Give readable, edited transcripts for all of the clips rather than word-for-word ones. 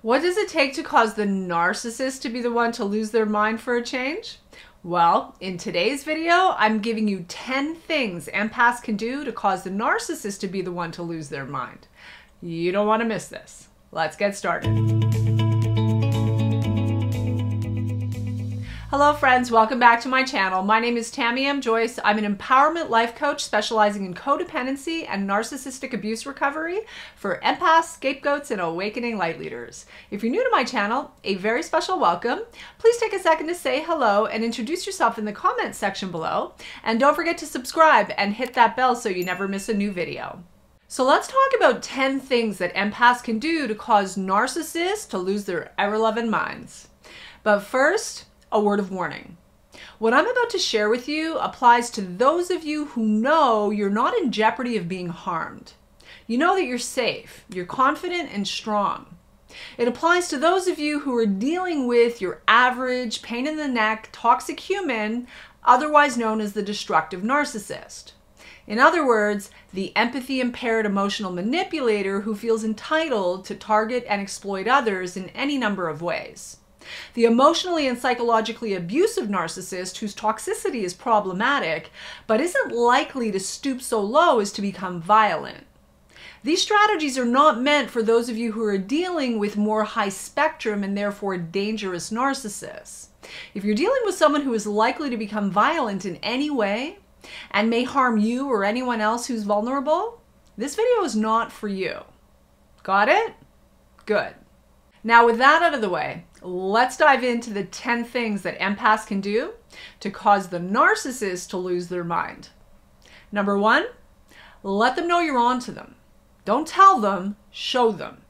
What does it take to cause the narcissist to be the one to lose their mind for a change? Well, in today's video, I'm giving you 10 things empaths can do to cause the narcissist to be the one to lose their mind. You don't want to miss this. Let's get started. Hello friends, welcome back to my channel. My name is Tammy M. Joyce. I'm an empowerment life coach specializing in codependency and narcissistic abuse recovery for empaths, scapegoats, and awakening light leaders. If you're new to my channel, a very special welcome. Please take a second to say hello and introduce yourself in the comments section below. And don't forget to subscribe and hit that bell so you never miss a new video. So let's talk about 10 things that empaths can do to cause narcissists to lose their ever-loving minds. But first, a word of warning. What I'm about to share with you applies to those of you who know you're not in jeopardy of being harmed. You know that you're safe, you're confident and strong. It applies to those of you who are dealing with your average, pain in the neck, toxic human, otherwise known as the destructive narcissist. In other words, the empathy-impaired emotional manipulator who feels entitled to target and exploit others in any number of ways. The emotionally and psychologically abusive narcissist whose toxicity is problematic, but isn't likely to stoop so low as to become violent. These strategies are not meant for those of you who are dealing with more high spectrum and therefore dangerous narcissists. If you're dealing with someone who is likely to become violent in any way and may harm you or anyone else who's vulnerable, this video is not for you. Got it? Good. Now with that out of the way, let's dive into the 10 things that empaths can do to cause the narcissist to lose their mind. Number 1, let them know you're on to them. Don't tell them, show them.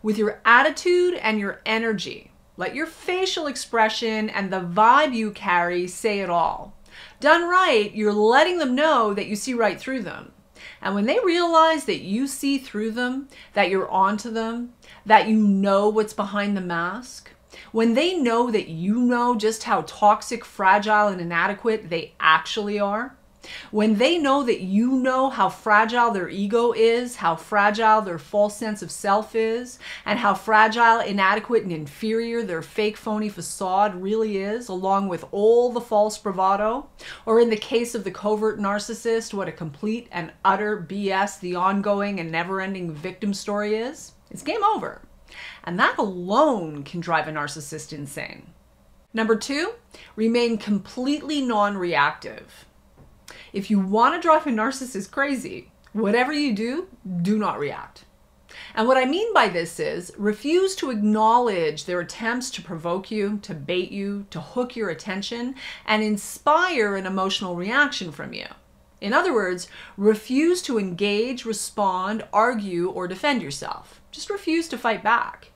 With your attitude and your energy. Let your facial expression and the vibe you carry say it all. Done right, you're letting them know that you see right through them. And when they realize that you see through them, that you're onto them, that you know what's behind the mask, when they know that you know just how toxic, fragile, and inadequate they actually are, when they know that you know how fragile their ego is, how fragile their false sense of self is, and how fragile, inadequate, and inferior their fake, phony facade really is, along with all the false bravado, or in the case of the covert narcissist, what a complete and utter BS the ongoing and never-ending victim story is, it's game over. And that alone can drive a narcissist insane. Number 2, remain completely non-reactive. If you want to drive a narcissist crazy, whatever you do, do not react. And what I mean by this is refuse to acknowledge their attempts to provoke you, to bait you, to hook your attention, and inspire an emotional reaction from you. In other words, refuse to engage, respond, argue, or defend yourself. Just refuse to fight back.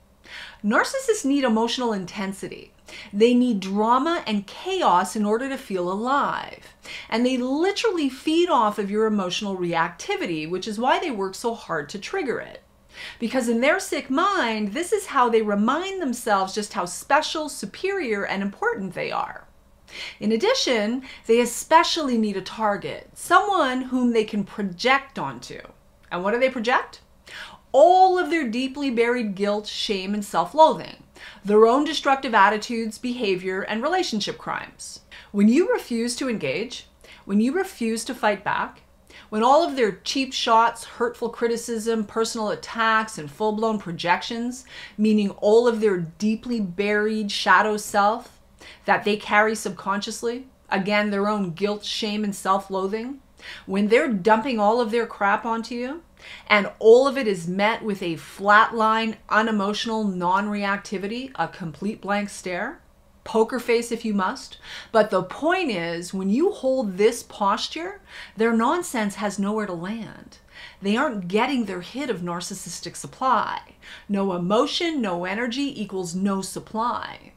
Narcissists need emotional intensity. They need drama and chaos in order to feel alive. And they literally feed off of your emotional reactivity, which is why they work so hard to trigger it. Because in their sick mind, this is how they remind themselves just how special, superior, and important they are. In addition, they especially need a target, someone whom they can project onto. And what do they project? All of their deeply buried guilt, shame, and self-loathing, their own destructive attitudes, behavior, and relationship crimes. When you refuse to engage, when you refuse to fight back, when all of their cheap shots, hurtful criticism, personal attacks, and full-blown projections, meaning all of their deeply buried shadow self that they carry subconsciously, again, their own guilt, shame, and self-loathing, when they're dumping all of their crap onto you, and all of it is met with a flatline, unemotional non-reactivity, a complete blank stare, poker face if you must. But the point is, when you hold this posture, their nonsense has nowhere to land. They aren't getting their hit of narcissistic supply. No emotion, no energy equals no supply.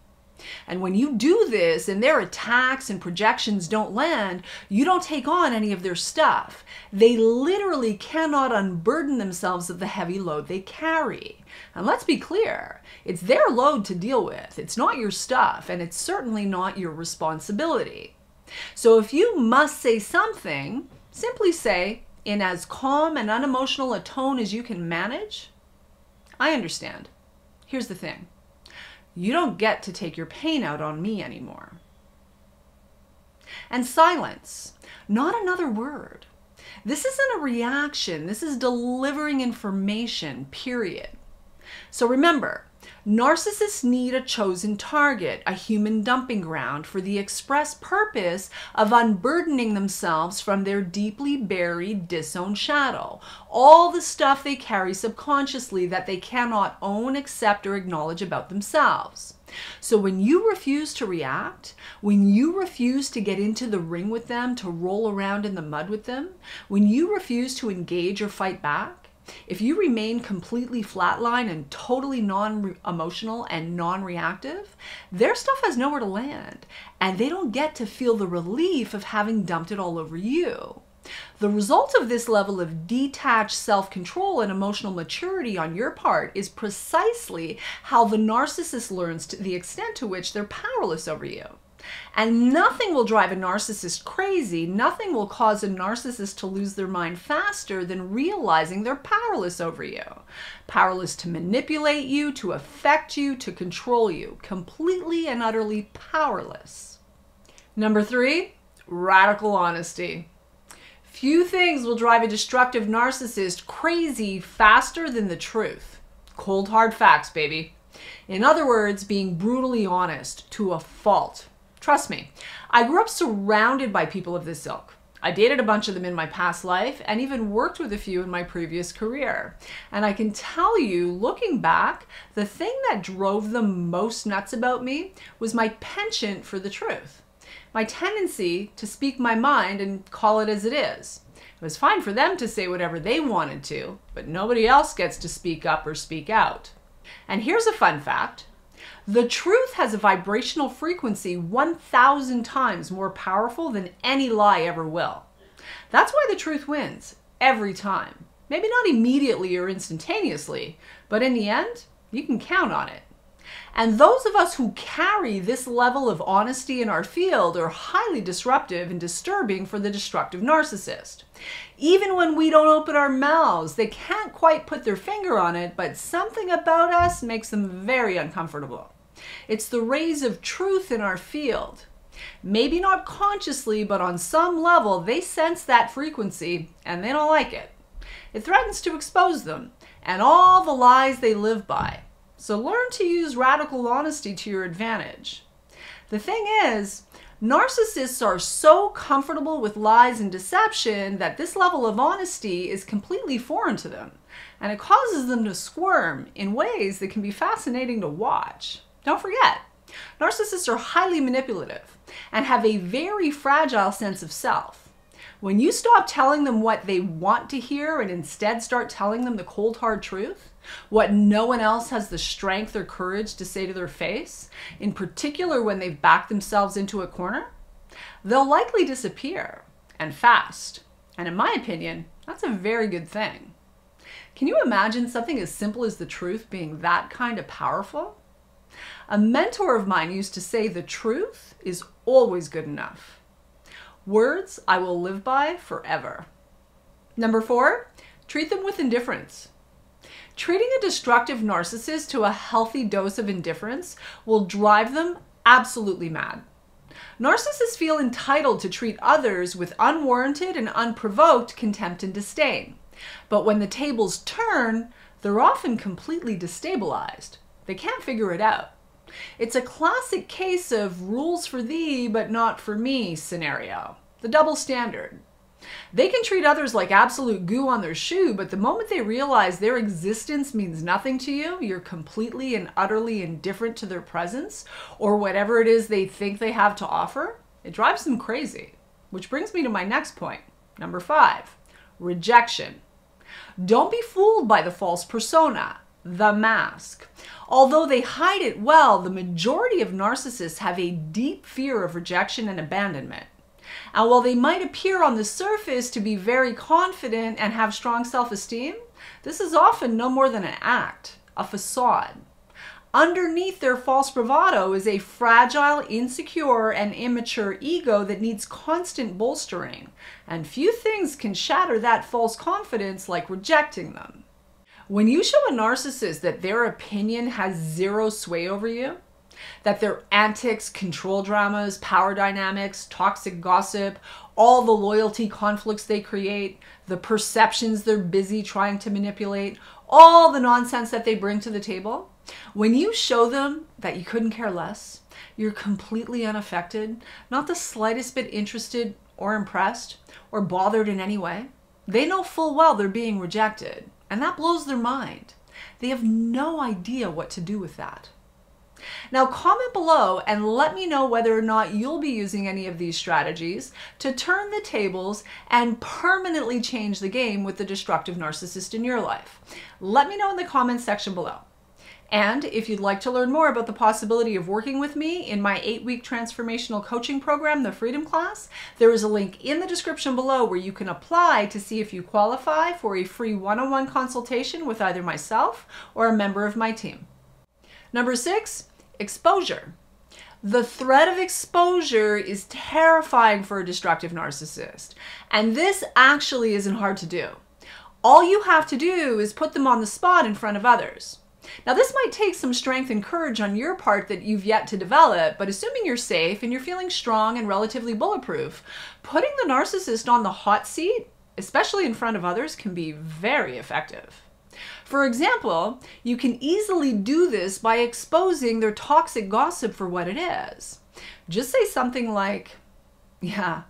And when you do this and their attacks and projections don't land, you don't take on any of their stuff. They literally cannot unburden themselves of the heavy load they carry. And let's be clear, it's their load to deal with. It's not your stuff, and it's certainly not your responsibility. So if you must say something, simply say, in as calm and unemotional a tone as you can manage, I understand. here's the thing. You don't get to take your pain out on me anymore. And silence, not another word. This isn't a reaction. This is delivering information, period. So remember, narcissists need a chosen target, a human dumping ground for the express purpose of unburdening themselves from their deeply buried, disowned shadow. All the stuff they carry subconsciously that they cannot own, accept, or acknowledge about themselves. So when you refuse to react, when you refuse to get into the ring with them, to roll around in the mud with them, when you refuse to engage or fight back, if you remain completely flatline and totally non-emotional and non-reactive, their stuff has nowhere to land, and they don't get to feel the relief of having dumped it all over you. The result of this level of detached self-control and emotional maturity on your part is precisely how the narcissist learns to the extent to which they're powerless over you. And nothing will drive a narcissist crazy, nothing will cause a narcissist to lose their mind faster than realizing they're powerless over you. Powerless to manipulate you, to affect you, to control you. Completely and utterly powerless. Number 3, radical honesty. Few things will drive a destructive narcissist crazy faster than the truth. Cold hard facts, baby. In other words, being brutally honest to a fault. Trust me, I grew up surrounded by people of this ilk. I dated a bunch of them in my past life and even worked with a few in my previous career. And I can tell you, looking back, the thing that drove them most nuts about me was my penchant for the truth. My tendency to speak my mind and call it as it is. It was fine for them to say whatever they wanted to, but nobody else gets to speak up or speak out. And here's a fun fact. The truth has a vibrational frequency 1,000 times more powerful than any lie ever will. That's why the truth wins, every time. Maybe not immediately or instantaneously, but in the end, you can count on it. And those of us who carry this level of honesty in our field are highly disruptive and disturbing for the destructive narcissist. Even when we don't open our mouths, they can't quite put their finger on it, but something about us makes them very uncomfortable. It's the rays of truth in our field. Maybe not consciously, but on some level, they sense that frequency and they don't like it. It threatens to expose them and all the lies they live by. So learn to use radical honesty to your advantage. The thing is, narcissists are so comfortable with lies and deception that this level of honesty is completely foreign to them, and it causes them to squirm in ways that can be fascinating to watch. Don't forget, narcissists are highly manipulative and have a very fragile sense of self. When you stop telling them what they want to hear and instead start telling them the cold hard truth, what no one else has the strength or courage to say to their face, in particular when they've backed themselves into a corner, they'll likely disappear, and fast. And in my opinion, that's a very good thing. Can you imagine something as simple as the truth being that kind of powerful? A mentor of mine used to say the truth is always good enough. Words I will live by forever. Number 4, treat them with indifference. Treating a destructive narcissist to a healthy dose of indifference will drive them absolutely mad. Narcissists feel entitled to treat others with unwarranted and unprovoked contempt and disdain. But when the tables turn, they're often completely destabilized. They can't figure it out. It's a classic case of rules for thee but not for me scenario. The double standard. They can treat others like absolute goo on their shoe, but the moment they realize their existence means nothing to you, you're completely and utterly indifferent to their presence, or whatever it is they think they have to offer, it drives them crazy. Which brings me to my next point. Number 5, rejection. Don't be fooled by the false persona, the mask. Although they hide it well, the majority of narcissists have a deep fear of rejection and abandonment. And while they might appear on the surface to be very confident and have strong self-esteem, this is often no more than an act, a facade. Underneath their false bravado is a fragile, insecure, and immature ego that needs constant bolstering, and few things can shatter that false confidence like rejecting them. When you show a narcissist that their opinion has zero sway over you, that their antics, control dramas, power dynamics, toxic gossip, all the loyalty conflicts they create, the perceptions they're busy trying to manipulate, all the nonsense that they bring to the table, when you show them that you couldn't care less, you're completely unaffected, not the slightest bit interested or impressed or bothered in any way, they know full well they're being rejected, and that blows their mind. They have no idea what to do with that. Now comment below and let me know whether or not you'll be using any of these strategies to turn the tables and permanently change the game with the destructive narcissist in your life. Let me know in the comments section below. And if you'd like to learn more about the possibility of working with me in my 8-week transformational coaching program, the Freedom Class, there is a link in the description below where you can apply to see if you qualify for a free one-on-one consultation with either myself or a member of my team. Number 6, exposure. The threat of exposure is terrifying for a destructive narcissist, and this actually isn't hard to do. All you have to do is put them on the spot in front of others. Now, this might take some strength and courage on your part that you've yet to develop, but assuming you're safe and you're feeling strong and relatively bulletproof, putting the narcissist on the hot seat, especially in front of others, can be very effective. For example, you can easily do this by exposing their toxic gossip for what it is. Just say something like, "Yeah,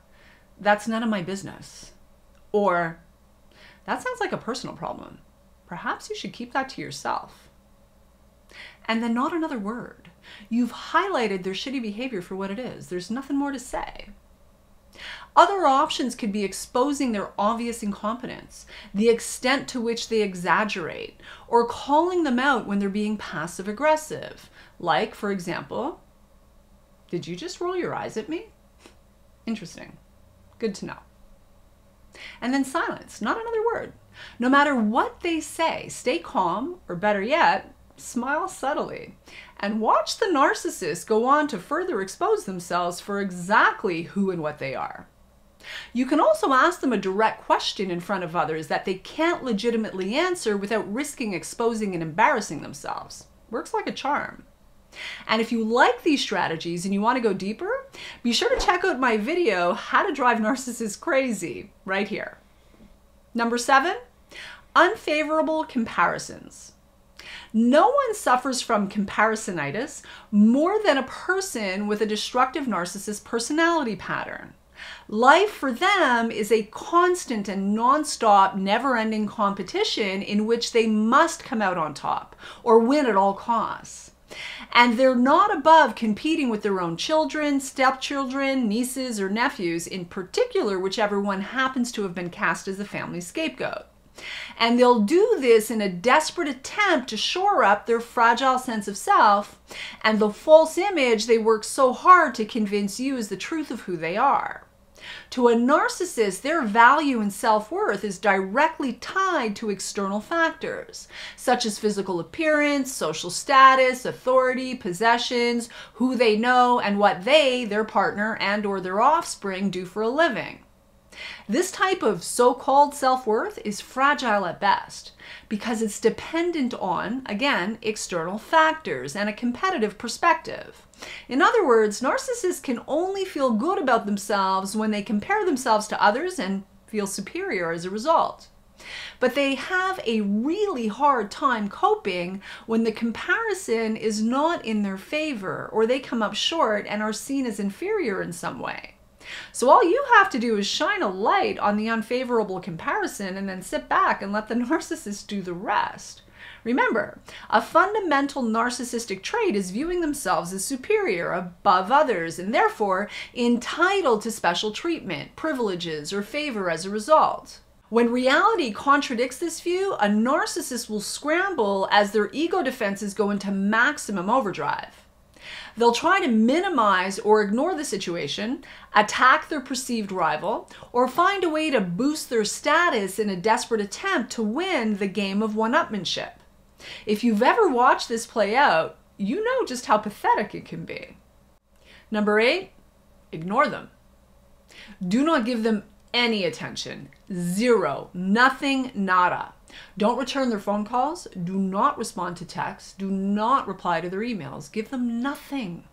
that's none of my business." Or, "That sounds like a personal problem. Perhaps you should keep that to yourself." And then not another word. You've highlighted their shitty behavior for what it is. There's nothing more to say. Other options could be exposing their obvious incompetence, the extent to which they exaggerate, or calling them out when they're being passive aggressive. Like, for example, "Did you just roll your eyes at me? Interesting. Good to know." And then silence, not another word. No matter what they say, stay calm, or better yet, smile subtly, and watch the narcissist go on to further expose themselves for exactly who and what they are. You can also ask them a direct question in front of others that they can't legitimately answer without risking exposing and embarrassing themselves. Works like a charm. And if you like these strategies and you want to go deeper, be sure to check out my video, How to Drive Narcissists Crazy, right here. Number 7, unfavorable comparisons. No one suffers from comparisonitis more than a person with a destructive narcissist personality pattern. Life for them is a constant and non-stop, never-ending competition in which they must come out on top or win at all costs. And they're not above competing with their own children, stepchildren, nieces, or nephews, in particular whichever one happens to have been cast as the family scapegoat. And they'll do this in a desperate attempt to shore up their fragile sense of self and the false image they work so hard to convince you is the truth of who they are. To a narcissist, their value and self-worth is directly tied to external factors, such as physical appearance, social status, authority, possessions, who they know, and what they, their partner, and/or their offspring do for a living. This type of so-called self-worth is fragile at best because it's dependent on, again, external factors and a competitive perspective. In other words, narcissists can only feel good about themselves when they compare themselves to others and feel superior as a result. But they have a really hard time coping when the comparison is not in their favor or they come up short and are seen as inferior in some way. So all you have to do is shine a light on the unfavorable comparison and then sit back and let the narcissist do the rest. Remember, a fundamental narcissistic trait is viewing themselves as superior, above others, and therefore entitled to special treatment, privileges, or favor as a result. When reality contradicts this view, a narcissist will scramble as their ego defenses go into maximum overdrive. They'll try to minimize or ignore the situation, attack their perceived rival, or find a way to boost their status in a desperate attempt to win the game of one-upmanship. If you've ever watched this play out, you know just how pathetic it can be. Number 8, ignore them. Do not give them any attention. Zero. Nothing. Nada. Don't return their phone calls. Do not respond to texts. Do not reply to their emails. Give them nothing.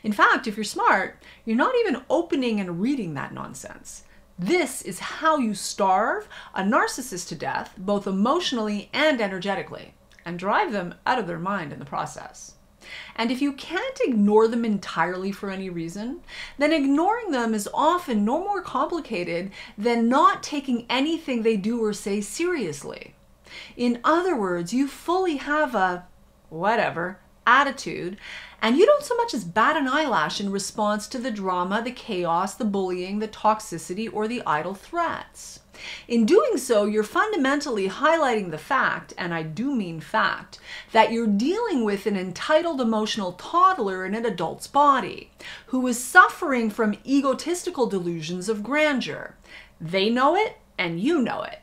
In fact, if you're smart, you're not even opening and reading that nonsense. This is how you starve a narcissist to death, both emotionally and energetically, and drive them out of their mind in the process. And if you can't ignore them entirely for any reason, then ignoring them is often no more complicated than not taking anything they do or say seriously. In other words, you fully have a whatever attitude, and you don't so much as bat an eyelash in response to the drama, the chaos, the bullying, the toxicity, or the idle threats. In doing so, you're fundamentally highlighting the fact, and I do mean fact, that you're dealing with an entitled emotional toddler in an adult's body who is suffering from egotistical delusions of grandeur. They know it, and you know it.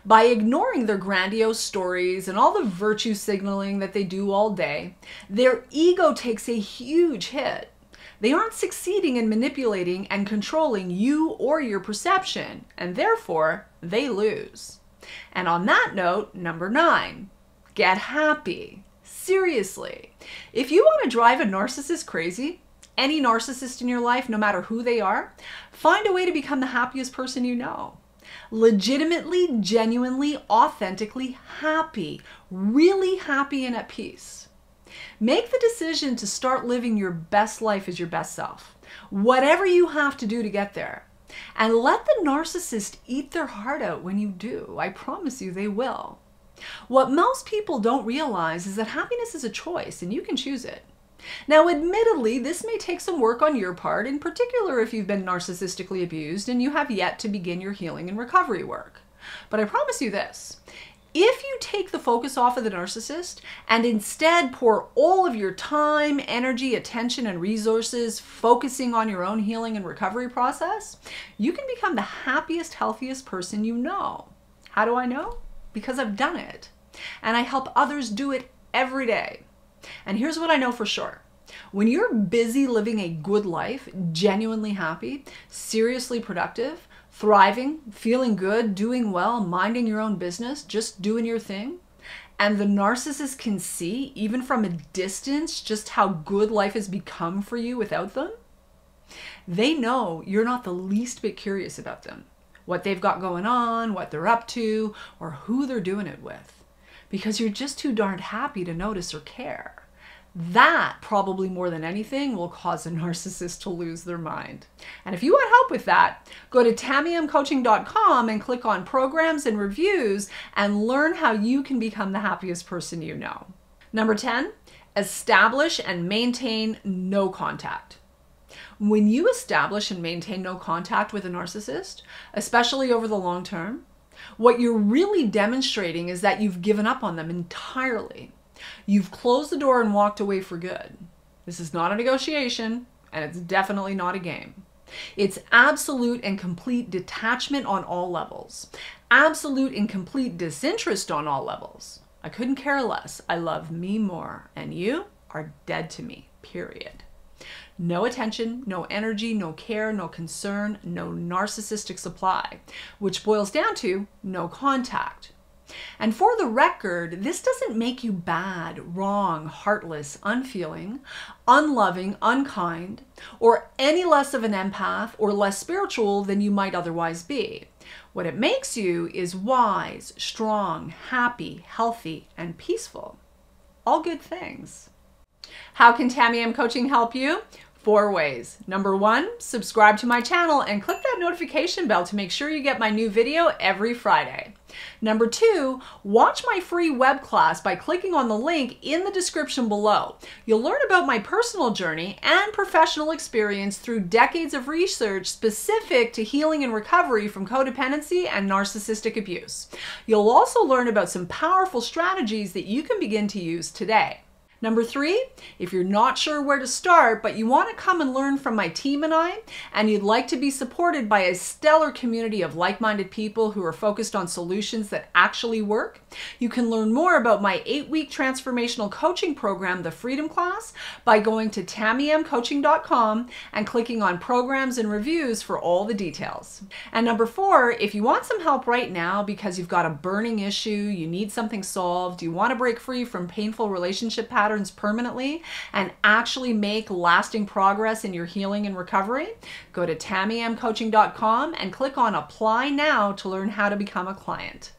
By ignoring their grandiose stories and all the virtue signaling that they do all day, their ego takes a huge hit. They aren't succeeding in manipulating and controlling you or your perception, and therefore they lose. And on that note, number 9, get happy. Seriously, if you want to drive a narcissist crazy, any narcissist in your life, no matter who they are, find a way to become the happiest person you know. Legitimately, genuinely, authentically happy, really happy and at peace. Make the decision to start living your best life as your best self, whatever you have to do to get there. And let the narcissist eat their heart out when you do. I promise you they will. What most people don't realize is that happiness is a choice and you can choose it. Now, admittedly, this may take some work on your part, in particular if you've been narcissistically abused and you have yet to begin your healing and recovery work. But I promise you this. If you take the focus off of the narcissist and instead pour all of your time, energy, attention, and resources focusing on your own healing and recovery process, you can become the happiest, healthiest person you know. How do I know? Because I've done it. And I help others do it every day. And here's what I know for sure. When you're busy living a good life, genuinely happy, seriously productive, thriving, feeling good, doing well, minding your own business, just doing your thing, and the narcissist can see, even from a distance, just how good life has become for you without them, they know you're not the least bit curious about them, what they've got going on, what they're up to, or who they're doing it with, because you're just too darned happy to notice or care. That, probably more than anything, will cause a narcissist to lose their mind. And if you want help with that, go to TammyMCoaching.com and click on Programs and Reviews and learn how you can become the happiest person you know. Number 10, establish and maintain no contact. When you establish and maintain no contact with a narcissist, especially over the long term, what you're really demonstrating is that you've given up on them entirely. You've closed the door and walked away for good. This is not a negotiation, and it's definitely not a game. It's absolute and complete detachment on all levels. Absolute and complete disinterest on all levels. I couldn't care less. I love me more, and you are dead to me, period. No attention, no energy, no care, no concern, no narcissistic supply, which boils down to no contact. And for the record, this doesn't make you bad, wrong, heartless, unfeeling, unloving, unkind, or any less of an empath or less spiritual than you might otherwise be. What it makes you is wise, strong, happy, healthy, and peaceful. All good things. How can Tammy M Coaching help you? 4 ways. Number 1, subscribe to my channel and click that notification bell to make sure you get my new video every Friday. Number 2, watch my free web class by clicking on the link in the description below. You'll learn about my personal journey and professional experience through decades of research specific to healing and recovery from codependency and narcissistic abuse. You'll also learn about some powerful strategies that you can begin to use today. Number 3, if you're not sure where to start, but you want to come and learn from my team and you'd like to be supported by a stellar community of like-minded people who are focused on solutions that actually work, you can learn more about my 8-week transformational coaching program, the Freedom Class, by going to tammyamcoaching.com and clicking on programs and reviews for all the details. And number 4, if you want some help right now because you've got a burning issue, you need something solved, you want to break free from painful relationship patterns permanently and actually make lasting progress in your healing and recovery, go to tammyamcoaching.com and click on Apply Now to learn how to become a client.